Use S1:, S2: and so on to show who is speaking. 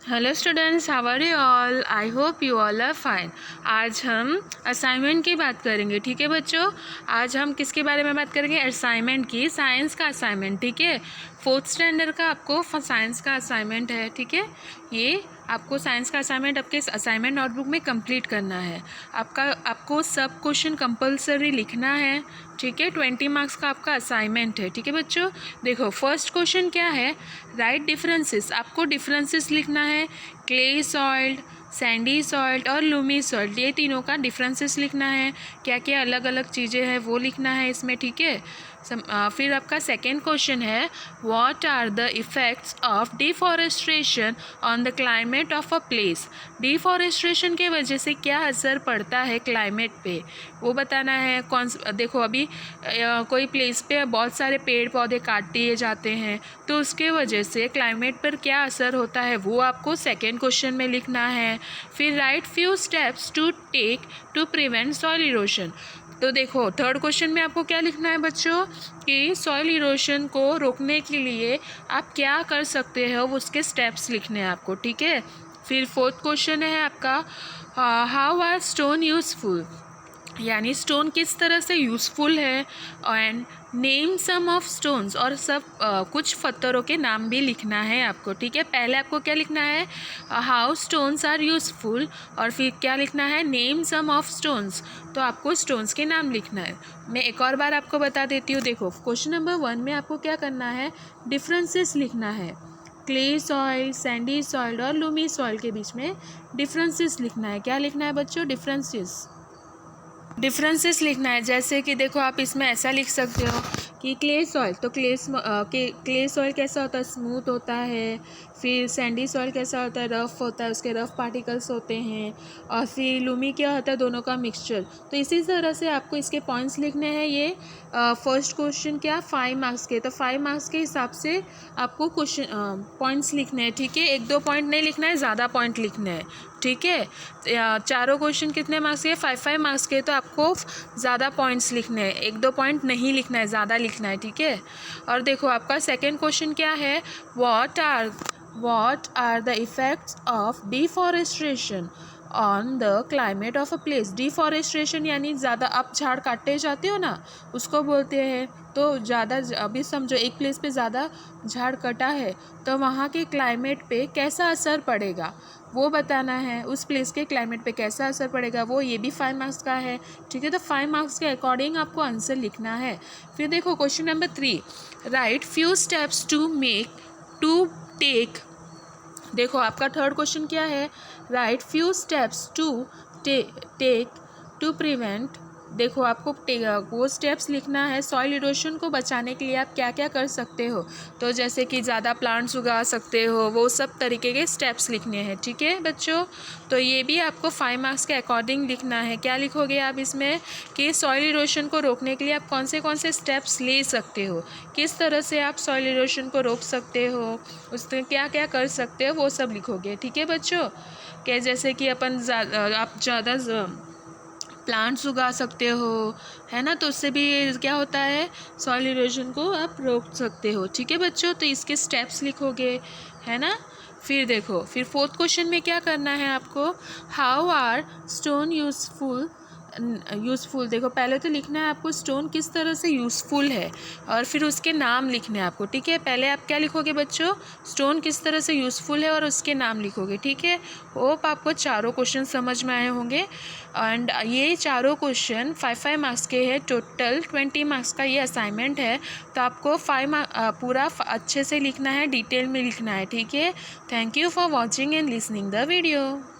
S1: Hello students, how are you all? I hope you all are fine. आज हम assignment की बात करेंगे, ठीक है बच्चों। आज हम किसके बारे में बात करेंगे? असाइनमेंट की, साइंस का असाइनमेंट, ठीक है। 4th स्टैंडर्ड का आपको साइंस का असाइनमेंट है, ठीक है। ये आपको साइंस का असाइनमेंट आपके असाइनमेंट नोटबुक में कंप्लीट करना है। आपको सब क्वेश्चन कंपलसरी लिखना है, ठीक है। 20 मार्क्स का आपका असाइनमेंट है, ठीक है बच्चों। देखो फर्स्ट क्वेश्चन क्या है, राइट डिफरेंसेस। आपको डिफरेंसेस लिखना है, क्ले सॉइल्ड, सैंडी सॉइल्ड और लूमी सॉइल्ड, ये तीनों का डिफरेंसेस लिखना है। क्या क्या अलग अलग चीज़ें हैं वो लिखना है इसमें, ठीक है। फिर आपका सेकेंड क्वेश्चन है, what are the effects of deforestation on the climate of a place. Deforestation के वजह से क्या असर पड़ता है क्लाइमेट पे, वो बताना है। देखो अभी कोई प्लेस पे बहुत सारे पेड़ पौधे काट दिए जाते हैं, तो उसके वजह से क्लाइमेट पर क्या असर होता है वो आपको सेकेंड क्वेश्चन में लिखना है। फिर write few steps to take to prevent soil erosion. तो देखो थर्ड क्वेश्चन में आपको क्या लिखना है बच्चों कि सॉइल इरोशन को रोकने के लिए आप क्या कर सकते हो, उसके स्टेप्स लिखने हैं आपको, ठीक है। फिर फोर्थ क्वेश्चन है आपका, हाउ आर स्टोन यूजफुल, यानी स्टोन किस तरह से यूज़फुल है। And name some of stones, और सब कुछ पत्थरों के नाम भी लिखना है आपको, ठीक है। पहले आपको क्या लिखना है, हाउ स्टोन्स आर यूज़फुल, और फिर क्या लिखना है, नेम सम ऑफ स्टोन्स। तो आपको स्टोन्स के नाम लिखना है। मैं एक और बार आपको बता देती हूँ। देखो क्वेश्चन नंबर 1 में आपको क्या करना है, डिफरेंसेस लिखना है। क्ले सॉइल, सैंडी सॉइल और लूमी सॉइल के बीच में डिफरेंसेस लिखना है। क्या लिखना है बच्चों, डिफरेंसेस लिखना है। जैसे कि देखो आप इसमें ऐसा लिख सकते हो कि क्ले सॉइल, तो क्ले सॉइल कैसा होता है, स्मूथ होता है। फिर सैंडी सॉइल कैसा होता है, रफ़ होता है, उसके रफ़ पार्टिकल्स होते हैं। और फिर लूमी क्या होता है, दोनों का मिक्सचर। तो इसी तरह से आपको इसके पॉइंट्स लिखने हैं। ये फर्स्ट क्वेश्चन क्या, 5 मार्क्स के, तो 5 मार्क्स के हिसाब से आपको क्वेश्चन पॉइंट्स लिखने हैं, ठीक है। 1-2 पॉइंट नहीं लिखना है, ज़्यादा पॉइंट लिखने हैं, ठीक है। चारों क्वेश्चन कितने मार्क्स के, 5-5 मार्क्स के, तो आपको ज़्यादा पॉइंट्स लिखने हैं, 1-2 पॉइंट नहीं लिखना है, ज़्यादा लिखना है, ठीक है। और देखो आपका सेकेंड क्वेश्चन क्या है, what are the effects of deforestation on the climate of a place. Deforestation यानी ज़्यादा आप झाड़ काटते जाते हो ना, उसको बोलते हैं। तो ज़्यादा, अभी समझो एक प्लेस पे ज़्यादा झाड़ कटा है तो वहाँ के क्लाइमेट पे कैसा असर पड़ेगा वो बताना है। उस प्लेस के क्लाइमेट पे कैसा असर पड़ेगा वो, ये भी 5 मार्क्स का है, ठीक है। तो 5 मार्क्स के अकॉर्डिंग आपको आंसर लिखना है। फिर देखो question number 3, write few steps to take. देखो आपका थर्ड क्वेश्चन क्या है, write few steps to take to prevent. देखो आपको वो स्टेप्स लिखना है, सॉइल इरोशन को बचाने के लिए आप क्या क्या कर सकते हो। तो जैसे कि ज़्यादा प्लांट्स उगा सकते हो, वो सब तरीके के स्टेप्स लिखने हैं, ठीक है बच्चों। तो ये भी आपको 5 मार्क्स के अकॉर्डिंग लिखना है। क्या लिखोगे आप इसमें कि सॉइल इरोशन को रोकने के लिए आप कौन से स्टेप्स ले सकते हो, किस तरह से आप सॉइल इरोशन को रोक सकते हो, उसमें क्या क्या कर सकते हो, वो सब लिखोगे, ठीक है बच्चों। कि जैसे कि आप ज़्यादा प्लांट्स उगा सकते हो, है ना, तो उससे भी क्या होता है, सॉइल इरोजन को आप रोक सकते हो, ठीक है बच्चों। तो इसके स्टेप्स लिखोगे, है ना। फिर देखो, फिर फोर्थ क्वेश्चन में क्या करना है आपको, हाउ आर स्टोन यूज़फुल। देखो पहले तो लिखना है आपको स्टोन किस तरह से यूज़फुल है, और फिर उसके नाम लिखने हैं आपको, ठीक है। पहले आप क्या लिखोगे बच्चों, स्टोन किस तरह से यूज़फुल है और उसके नाम लिखोगे, ठीक है। होप आपको चारों क्वेश्चन समझ में आए होंगे। एंड ये चारों क्वेश्चन 5-5 मार्क्स के हैं, टोटल 20 मार्क्स का ये असाइनमेंट है। तो आपको 5 पूरा अच्छे से लिखना है, डिटेल में लिखना है, ठीक है। Thank you for watching and listening the video.